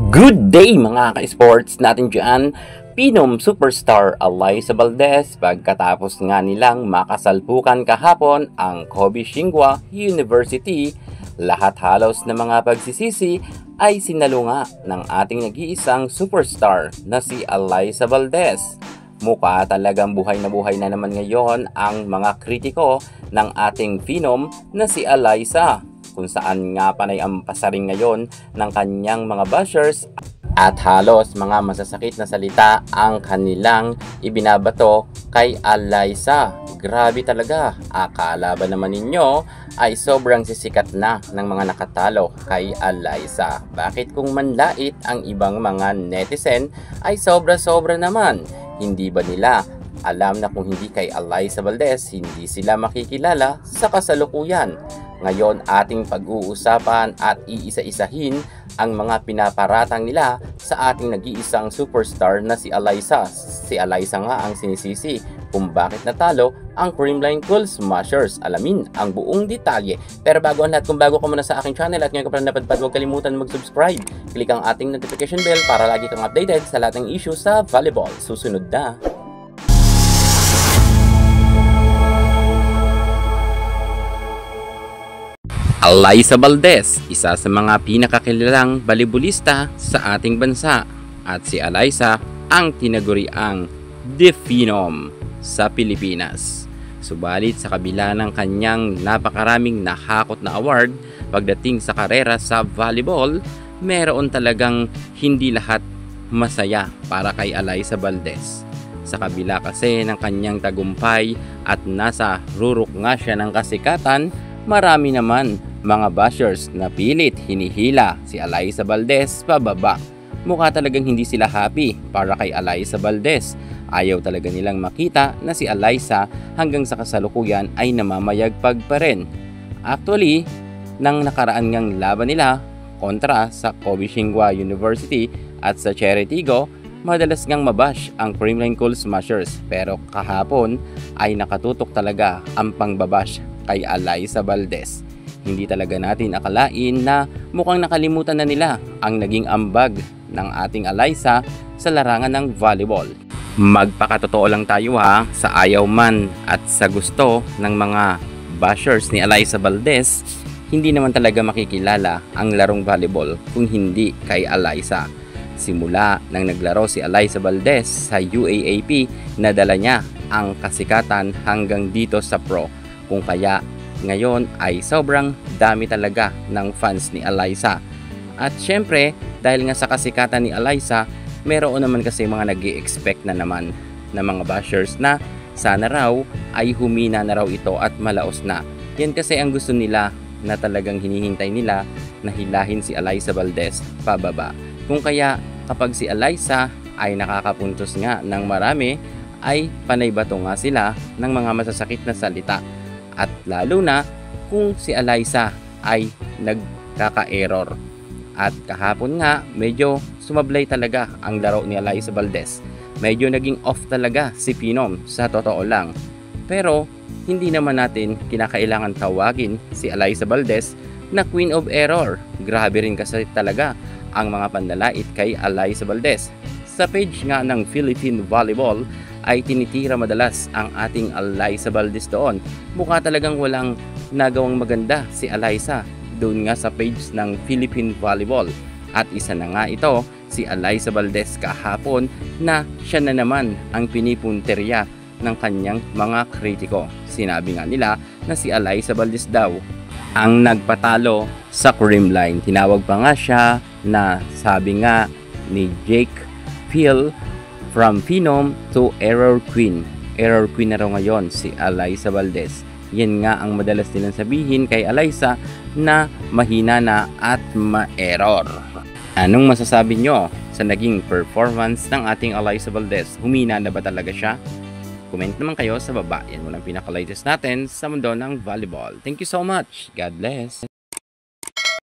Good day mga ka-sports natin dyan. Pinom superstar Alyssa Valdez pagkatapos nga nilang makasalpukan kahapon ang Kobe Shingwa University. Lahat halos na mga pagsisisi ay sinalunga ng ating nag-iisang superstar na si Alyssa Valdez. Mukha talagang buhay na naman ngayon ang mga kritiko ng ating Phenom na si Alyssa, kung saan nga panay ang pasaring ngayon ng kanyang mga bashers at halos mga masasakit na salita ang kanilang ibinabato kay Alyssa. Grabe talaga, akala ba naman ninyo ay sobrang sisikat na ng mga nakatalo kay Alyssa? Bakit kung manlait ang ibang mga netizen ay sobra-sobra naman? Hindi ba nila alam na kung hindi kay Alyssa Valdez, hindi sila makikilala sa kasalukuyan? Ngayon ating pag-uusapan at iisa-isahin ang mga pinaparatang nila sa ating nag-iisang superstar na si Alyssa. Si Alyssa nga ang sinisisi kung bakit natalo ang Creamline Cool Smashers. Alamin ang buong detalye. Pero bago ang lahat, kung bago ka muna sa aking channel at ngayon ka pa napadpad, huwag kalimutan mag-subscribe. Click ang ating notification bell para lagi kang updated sa lahat ng issue sa volleyball. Susunod na. Alyssa Valdez, isa sa mga pinakakilalang volleyballista sa ating bansa, at si Alyssa ang tinaguriang The Phenom sa Pilipinas. Subalit sa kabila ng kanyang napakaraming nahakot na award pagdating sa karera sa volleyball, meron talagang hindi lahat masaya para kay Alyssa Valdez. Sa kabila kasi ng kanyang tagumpay at nasa rurok nga siya ng kasikatan, marami naman mga bashers na pilit hinihila si Alyssa Valdez pababa. Mukha talagang hindi sila happy para kay Alyssa Valdez. Ayaw talaga nilang makita na si Alyssa hanggang sa kasalukuyan ay namamayagpag pa rin. Actually, nang nakaraan ngang laban nila kontra sa Kobe Shingwa University at sa Cheritigo, madalas ngang mabash ang Creamline Cool Smashers, pero kahapon ay nakatutok talaga ang pangbabash kay Alyssa Valdez. Hindi talaga natin akalain na mukhang nakalimutan na nila ang naging ambag ng ating Alyssa sa larangan ng volleyball. Magpakatotoo lang tayo ha, sa ayaw man at sa gusto ng mga bashers ni Alyssa Valdez, hindi naman talaga makikilala ang larong volleyball kung hindi kay Alyssa. Simula nang naglaro si Alyssa Valdez sa UAAP, nadala niya ang kasikatan hanggang dito sa pro, kung kaya ngayon ay sobrang dami talaga ng fans ni Alyssa. At syempre, dahil nga sa kasikatan ni Alyssa, meron naman kasi mga nag-i-expect na naman na mga bashers na sana raw ay humina na raw ito at malaos na. Yan kasi ang gusto nila, na talagang hinihintay nila na hilahin si Alyssa Valdez pababa. Kung kaya kapag si Alyssa ay nakakapuntos nga ng marami, ay panay bato nga sila ng mga masasakit na salita. At lalo na kung si Alyssa ay nagkaka-error. At kahapon nga, medyo sumablay talaga ang laro ni Alyssa Valdez. Medyo naging off talaga si Phenom, sa totoo lang. Pero hindi naman natin kinakailangan tawagin si Alyssa Valdez na Queen of Error. Grabe rin kasi talaga ang mga panlalait kay Alyssa Valdez. Sa page nga ng Philippine Volleyball ay tinitira madalas ang ating Alyssa Valdez doon. Mukha talagang walang nagawang maganda si Alyssa doon nga sa page ng Philippine Volleyball. At isa na nga ito, si Alyssa Valdez kahapon, na siya na naman ang pinipunterya ng kanyang mga kritiko. Sinabi nga nila na si Alyssa Valdez daw ang nagpatalo sa Creamline. Tinawag pa nga siya na, sabi nga ni Jake Phil, from Phenom to Error Queen. Error Queen na raw ngayon si Alyssa Valdez. Yan nga ang madalas nilang sabihin kay Alyssa, na mahina na at ma-error. Anong masasabi nyo sa naging performance ng ating Alyssa Valdez? Humina na ba talaga siya? Comment naman kayo sa baba. Yan muna ang pinaka-latest natin sa mundo ng volleyball. Thank you so much. God bless.